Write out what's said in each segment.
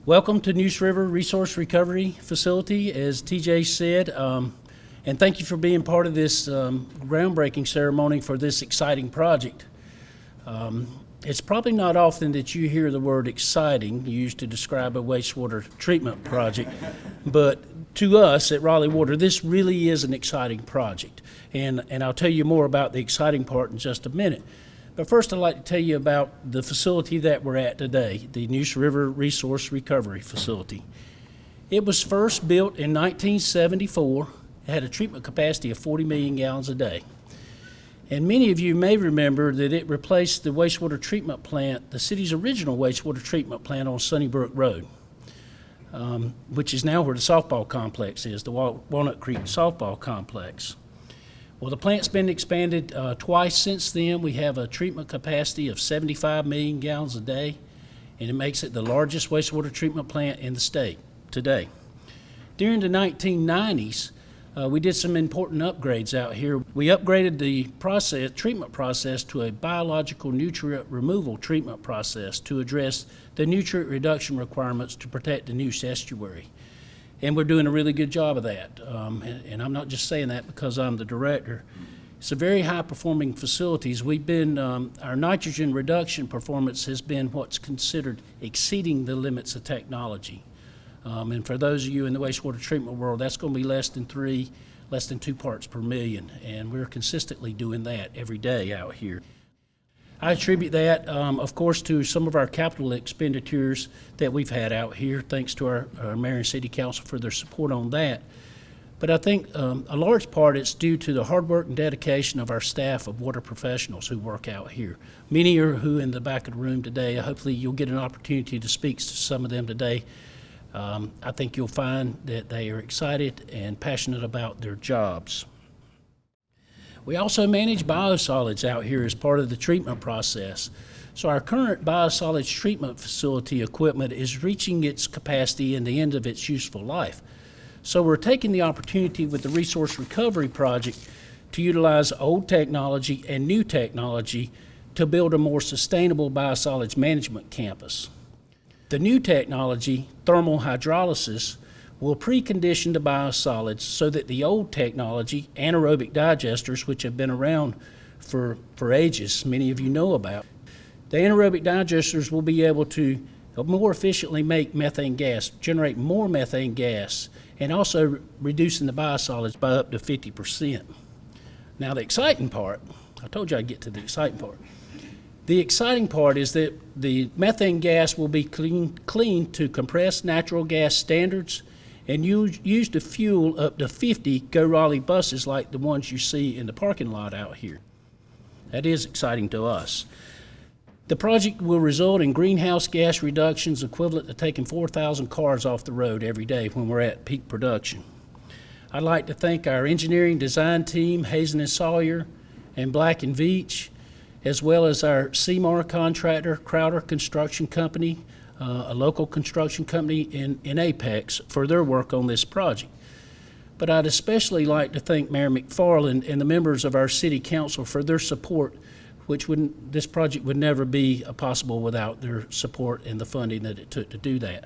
Welcome to Neuse River Resource Recovery Facility, as TJ said, and thank you for being part of this groundbreaking ceremony for this exciting project. It's probably not often that you hear the word exciting used to describe a wastewater treatment project, but to us at Raleigh Water, this really is an exciting project. And I'll tell you more about the exciting part in just a minute. But first, I'd like to tell you about the facility that we're at today, the Neuse River Resource Recovery Facility. It was first built in 1974. It had a treatment capacity of 40 million gallons a day. And many of you may remember that it replaced the wastewater treatment plant, the city's original wastewater treatment plant on Sunnybrook Road, which is now where the softball complex is, the Walnut Creek softball complex. Well, the plant's been expanded twice since then. We have a treatment capacity of 75 million gallons a day, and it makes it the largest wastewater treatment plant in the state today. During the 1990s, we did some important upgrades out here. We upgraded the treatment process to a biological nutrient removal treatment process to address the nutrient reduction requirements to protect the Neuse estuary. And we're doing a really good job of that. And I'm not just saying that because I'm the director. It's a very high-performing facilities. We've been, our nitrogen reduction performance has been what's considered exceeding the limits of technology. And for those of you in the wastewater treatment world, that's going to be less than 2 parts per million. And we're consistently doing that every day out here. I attribute that, of course, to some of our capital expenditures that we've had out here, thanks to our mayor and city council for their support on that. But I think a large part it's due to the hard work and dedication of our staff of water professionals who work out here. Many are who in the back of the room today. Hopefully you'll get an opportunity to speak to some of them today. I think you'll find that they are excited and passionate about their jobs. We also manage biosolids out here as part of the treatment process. So our current biosolids treatment facility equipment is reaching its capacity and the end of its useful life. So we're taking the opportunity with the Resource Recovery Project to utilize old technology and new technology to build a more sustainable biosolids management campus. The new technology, thermal hydrolysis, will precondition the biosolids so that the old technology, anaerobic digesters, which have been around for ages, many of you know about, the anaerobic digesters will be able to more efficiently make methane gas, generate more methane gas, and also reducing the biosolids by up to 50%. Now the exciting part, I told you I'd get to the exciting part. The exciting part is that the methane gas will be cleaned to compressed natural gas standards and used to fuel up to 50 GoRaleigh buses like the ones you see in the parking lot out here. That is exciting to us. The project will result in greenhouse gas reductions equivalent to taking 4,000 cars off the road every day when we're at peak production. I'd like to thank our engineering design team, Hazen and Sawyer and Black and Veatch, as well as our CMAR contractor, Crowder Construction Company, a local construction company in Apex, for their work on this project. But I'd especially like to thank Mayor McFarland and the members of our city council for their support, this project would never be possible without their support and the funding that it took to do that.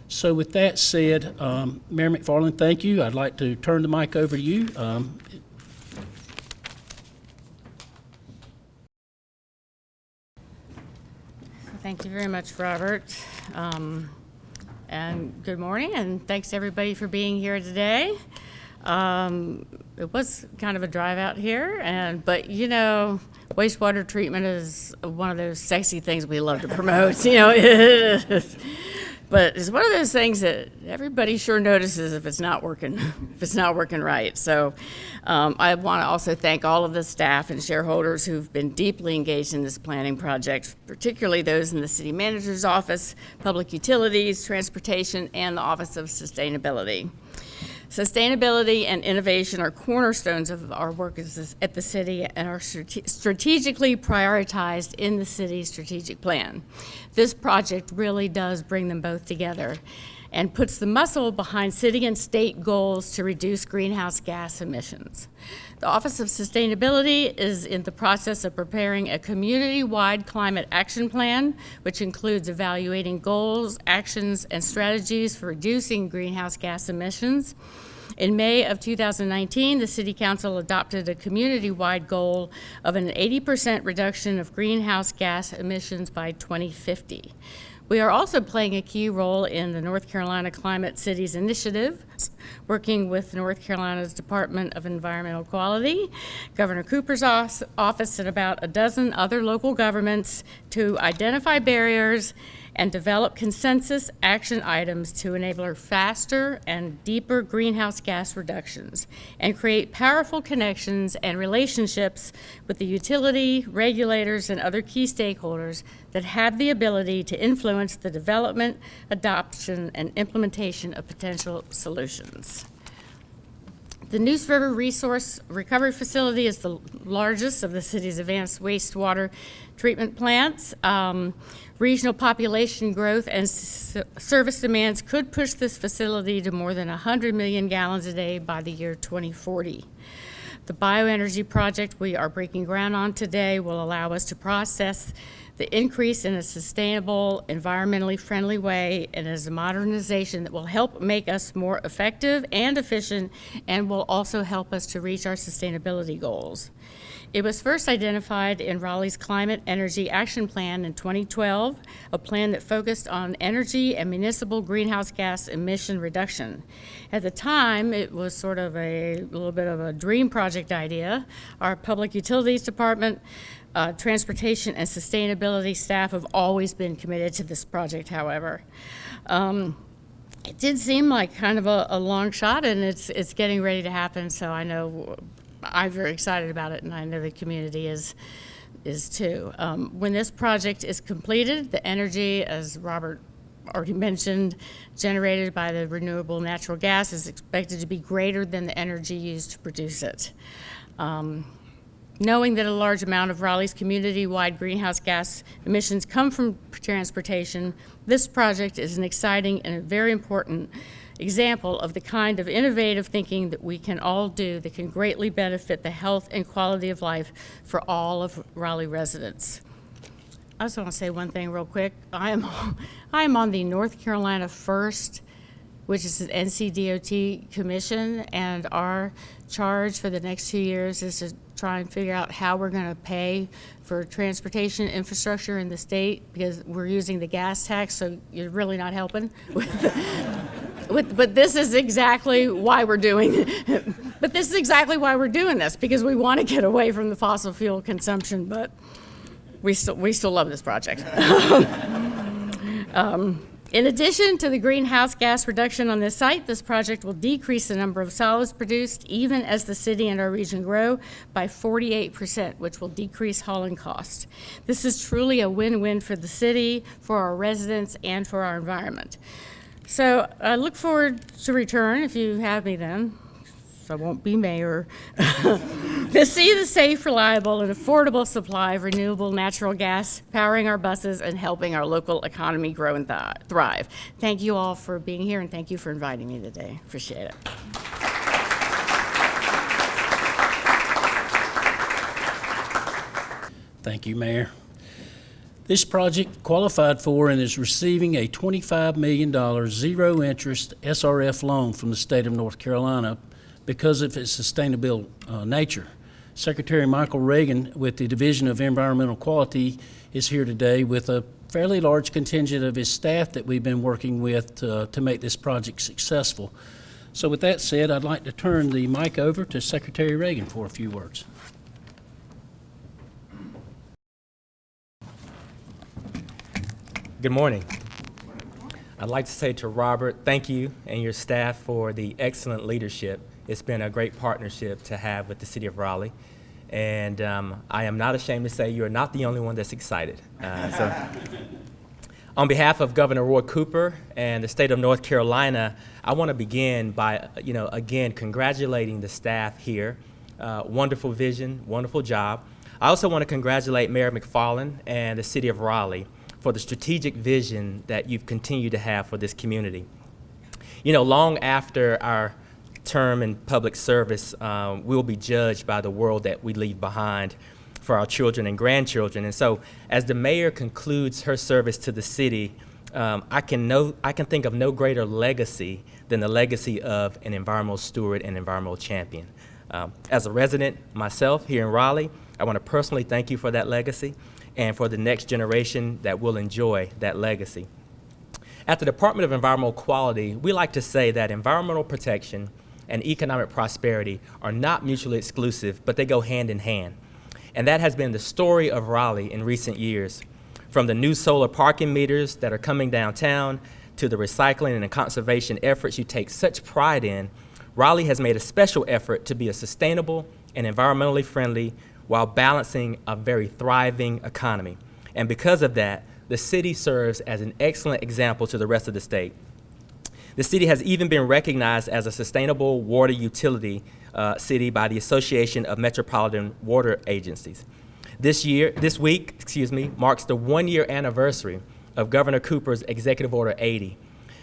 So with that said, Mayor McFarland, thank you. I'd like to turn the mic over to you. Thank you very much, Robert. And good morning, and thanks everybody for being here today. It was kind of a drive out here, but you know, wastewater treatment is one of those sexy things we love to promote. You know, it is. But it's one of those things that everybody sure notices if it's not working, right. So I want to also thank all of the staff and shareholders who've been deeply engaged in this planning project, particularly those in the city manager's office, public utilities, transportation, and the Office of Sustainability. Sustainability and innovation are cornerstones of our work at the city and are strategically prioritized in the city's strategic plan. This project really does bring them both together. and puts the muscle behind city and state goals to reduce greenhouse gas emissions. The Office of Sustainability is in the process of preparing a community-wide climate action plan, which includes evaluating goals, actions, and strategies for reducing greenhouse gas emissions. In May of 2019, the City Council adopted a community-wide goal of an 80% reduction of greenhouse gas emissions by 2050. We are also playing a key role in the North Carolina Climate Cities Initiative, working with North Carolina's Department of Environmental Quality, Governor Cooper's office, and about a dozen other local governments to identify barriers and develop consensus action items to enable faster and deeper greenhouse gas reductions and create powerful connections and relationships with the utility, regulators, and other key stakeholders that have the ability to influence the development, adoption, and implementation of potential solutions. The Neuse River Resource Recovery Facility is the largest of the city's advanced wastewater treatment plants. Regional population growth and service demands could push this facility to more than 100 million gallons a day by the year 2040. The bioenergy project we are breaking ground on today will allow us to process the increase in a sustainable, environmentally friendly way, and is a modernization that will help make us more effective and efficient and will also help us to reach our sustainability goals. It was first identified in Raleigh's Climate Energy Action Plan in 2012, a plan that focused on energy and municipal greenhouse gas emission reduction. At the time, it was sort of a little bit of a dream project idea. Our Public Utilities Department, Transportation and Sustainability staff have always been committed to this project, however. It did seem like kind of a long shot, and it's getting ready to happen, so I know I'm very excited about it, and I know the community is too. When this project is completed, the energy, as Robert already mentioned, generated by the renewable natural gas is expected to be greater than the energy used to produce it. Knowing that a large amount of Raleigh's community-wide greenhouse gas emissions come from transportation, this project is an exciting and a very important example of the kind of innovative thinking that we can all do that can greatly benefit the health and quality of life for all of Raleigh residents. I just want to say one thing real quick. I am on the North Carolina First, which is an NCDOT commission, and our charge for the next 2 years is to try and figure out how we're going to pay for transportation infrastructure in the state, because we're using the gas tax, so you're really not helping. But this is exactly why we're doing but this is exactly why we're doing this, because we want to get away from the fossil fuel consumption, but we still love this project. In addition to the greenhouse gas reduction on this site, this project will decrease the number of solids produced, even as the city and our region grow, by 48%, which will decrease hauling costs. This is truly a win-win for the city, for our residents, and for our environment. So I look forward to return, if you have me then, so I won't be mayor, to see the safe, reliable, and affordable supply of renewable natural gas powering our buses and helping our local economy grow and thrive. Thank you all for being here, and thank you for inviting me today. Appreciate it. Thank you, Mayor. This project qualified for and is receiving a $25 million zero-interest SRF loan from the state of North Carolina because of its sustainable nature. Secretary Michael Reagan with the Division of Environmental Quality is here today with a fairly large contingent of his staff that we've been working with to make this project successful. So with that said, I'd like to turn the mic over to Secretary Reagan for a few words. Good morning. I'd like to say to Robert, thank you and your staff for the excellent leadership. It's been a great partnership to have with the City of Raleigh. And I am not ashamed to say you're not the only one that's excited. On behalf of Governor Roy Cooper and the state of North Carolina, I want to begin by, again, congratulating the staff here. Wonderful vision, wonderful job. I also want to congratulate Mayor McFarland and the City of Raleigh for the strategic vision that you've continued to have for this community. You know, long after our term in public service, we'll be judged by the world that we leave behind for our children and grandchildren. And so as the mayor concludes her service to the city, I can think of no greater legacy than the legacy of an environmental steward and environmental champion. As a resident myself here in Raleigh, I want to personally thank you for that legacy and for the next generation that will enjoy that legacy. At the Department of Environmental Quality, we like to say that environmental protection and economic prosperity are not mutually exclusive, but they go hand in hand. And that has been the story of Raleigh in recent years. From the new solar parking meters that are coming downtown to the recycling and conservation efforts you take such pride in, Raleigh has made a special effort to be a sustainable and environmentally friendly while balancing a very thriving economy. And because of that, the city serves as an excellent example to the rest of the state. The city has even been recognized as a sustainable water utility city by the Association of Metropolitan Water Agencies. This week, marks the 1-year anniversary of Governor Cooper's Executive Order 80.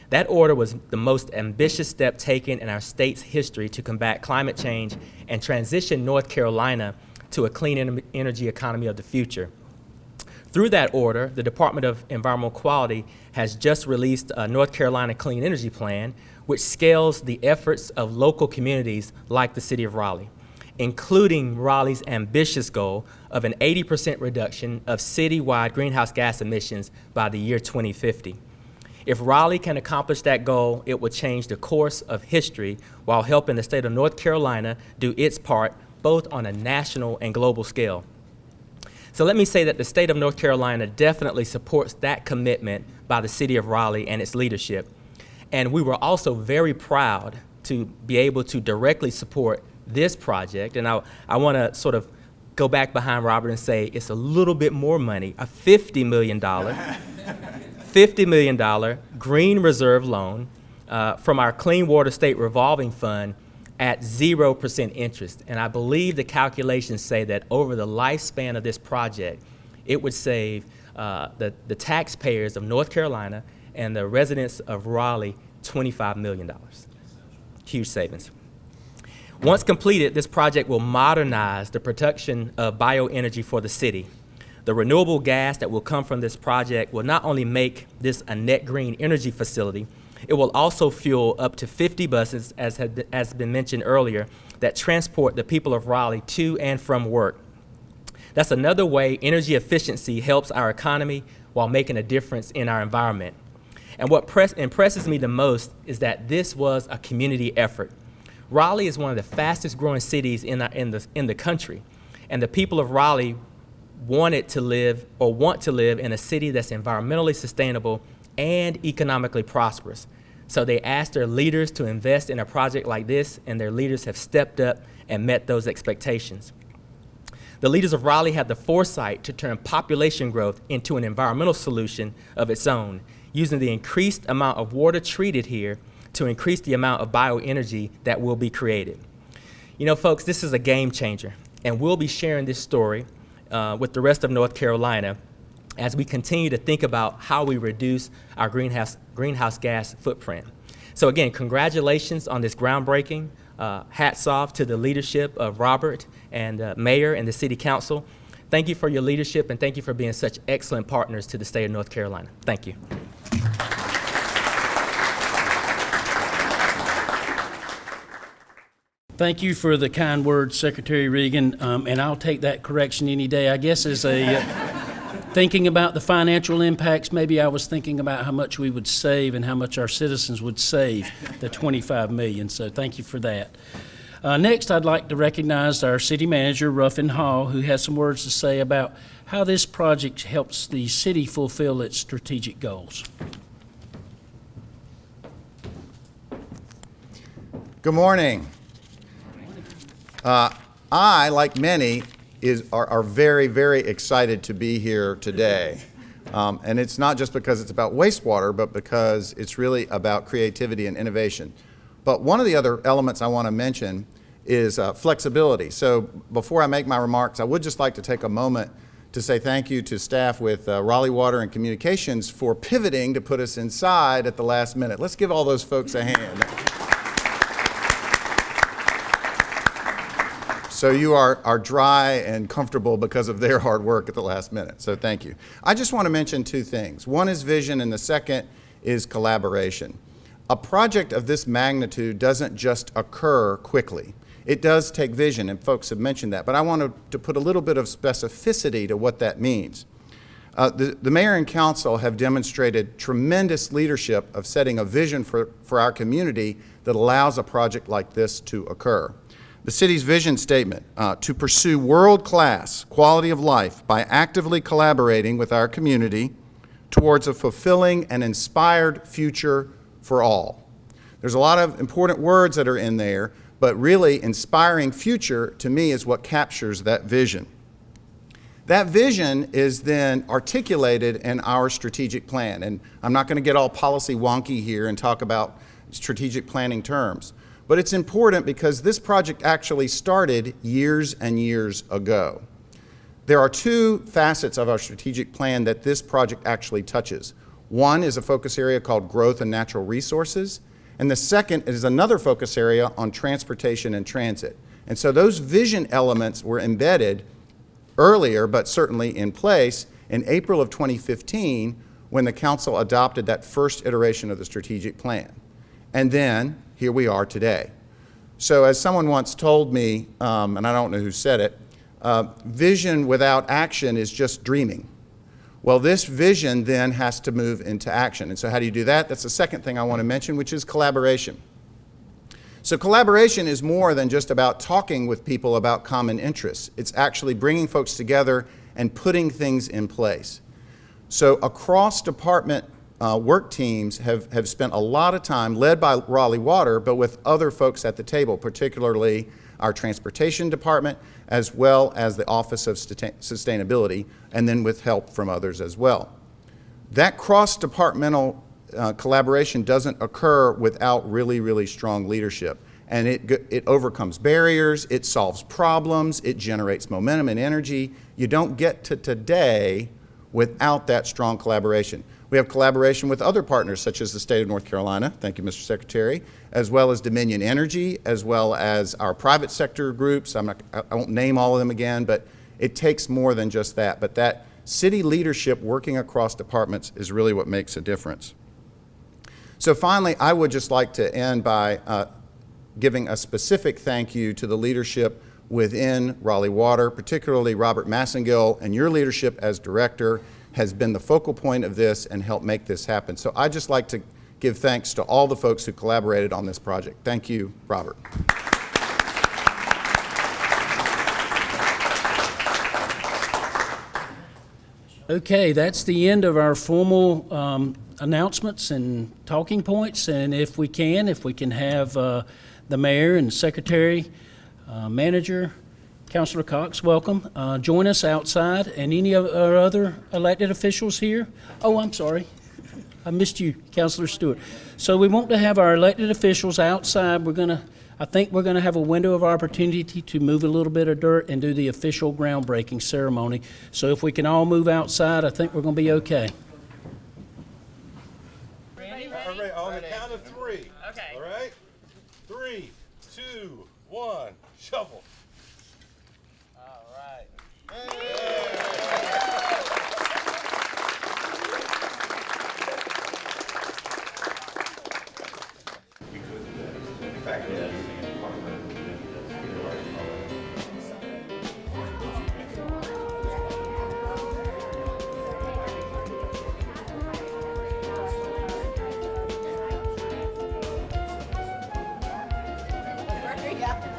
That order was the most ambitious step taken in our state's history to combat climate change and transition North Carolina to a clean energy economy of the future. Through that order, the Department of Environmental Quality has just released a North Carolina Clean Energy Plan, which scales the efforts of local communities like the city of Raleigh, including Raleigh's ambitious goal of an 80% reduction of citywide greenhouse gas emissions by the year 2050. If Raleigh can accomplish that goal, it will change the course of history while helping the state of North Carolina do its part both on a national and global scale. So let me say that the state of North Carolina definitely supports that commitment by the city of Raleigh and its leadership. And we were also very proud to be able to directly support this project. And I want to sort of go back behind Robert and say it's a little bit more money, a $50 million green reserve loan from our Clean Water State Revolving Fund at 0% interest. And I believe the calculations say that over the lifespan of this project, it would save the taxpayers of North Carolina and the residents of Raleigh $25 million. Huge savings. Once completed, this project will modernize the production of bioenergy for the city. The renewable gas that will come from this project will not only make this a net green energy facility, it will also fuel up to 50 buses, as has been mentioned earlier, that transport the people of Raleigh to and from work. That's another way energy efficiency helps our economy while making a difference in our environment. And what impresses me the most is that this was a community effort. Raleigh is one of the fastest growing cities in the country, and the people of Raleigh want to live in a city that's environmentally sustainable and economically prosperous. So they asked their leaders to invest in a project like this, and their leaders have stepped up and met those expectations. The leaders of Raleigh had the foresight to turn population growth into an environmental solution of its own, using the increased amount of water treated here to increase the amount of bioenergy that will be created. You know, folks, this is a game changer, and we'll be sharing this story with the rest of North Carolina as we continue to think about how we reduce our greenhouse gas footprint. So again, congratulations on this groundbreaking. Hats off to the leadership of Robert and Mayor and the City Council. Thank you for your leadership, and thank you for being such excellent partners to the state of North Carolina. Thank you. Thank you for the kind words, Secretary Regan, and I'll take that correction any day. I guess as a thinking about the financial impacts, maybe I was thinking about how much we would save and how much our citizens would save, the $25 million, so thank you for that. Next, I'd like to recognize our city manager, Ruffin Hall, who has some words to say about how this project helps the city fulfill its strategic goals. Good morning. I, like many, are very, very excited to be here today. And it's not just because it's about wastewater, but because it's really about creativity and innovation. But one of the other elements I want to mention is flexibility. So before I make my remarks, I would just like to take a moment to say thank you to staff with Raleigh Water and Communications for pivoting to put us inside at the last minute. Let's give all those folks a hand. So you are dry and comfortable because of their hard work at the last minute. So thank you. I just want to mention two things. One is vision, and the second is collaboration. A project of this magnitude doesn't just occur quickly. It does take vision, and folks have mentioned that, but I wanted to put a little bit of specificity to what that means. The mayor and council have demonstrated tremendous leadership of setting a vision for our community that allows a project like this to occur. The city's vision statement, to pursue world-class quality of life by actively collaborating with our community towards a fulfilling and inspired future for all. There's a lot of important words that are in there, but really inspiring future to me is what captures that vision. That vision is then articulated in our strategic plan, and I'm not going to get all policy wonky here and talk about strategic planning terms. But it's important because this project actually started years and years ago. There are two facets of our strategic plan that this project actually touches. One is a focus area called growth and natural resources, and the second is another focus area on transportation and transit. And so those vision elements were embedded earlier, but certainly in place, in April of 2015 when the council adopted that first iteration of the strategic plan. And then here we are today. So as someone once told me, and I don't know who said it, vision without action is just dreaming. Well, this vision then has to move into action. And so how do you do that? That's the second thing I want to mention, which is collaboration. So collaboration is more than just about talking with people about common interests. It's actually bringing folks together and putting things in place. So across department work teams have spent a lot of time, led by Raleigh Water, but with other folks at the table, particularly our transportation department, as well as the Office of Sustainability, and then with help from others as well. That cross-departmental collaboration doesn't occur without really, really strong leadership. And it overcomes barriers, it solves problems, it generates momentum and energy. You don't get to today without that strong collaboration. We have collaboration with other partners such as the state of North Carolina, thank you Mr. Secretary, as well as Dominion Energy, as well as our private sector groups. I won't name all of them again, but it takes more than just that. But that city leadership working across departments is really what makes a difference. So finally, I would just like to end by giving a specific thank you to the leadership within Raleigh Water, particularly Robert Massengill, and your leadership as director has been the focal point of this and helped make this happen. So I'd just like to give thanks to all the folks who collaborated on this project. Thank you, Robert. Okay, that's the end of our formal announcements and talking points. And if we can have the mayor and secretary, manager, Councilor Cox, welcome. Join us outside, and any of our other elected officials here. Oh, I'm sorry. I missed you, Councilor Stewart. So we want to have our elected officials outside. I think we're gonna have a window of opportunity to move a little bit of dirt and do the official groundbreaking ceremony. So if we can all move outside, I think we're gonna be okay. Ready? All right, on the count of three. Okay. All right? 3, 2, 1, shovel. All right. Yeah.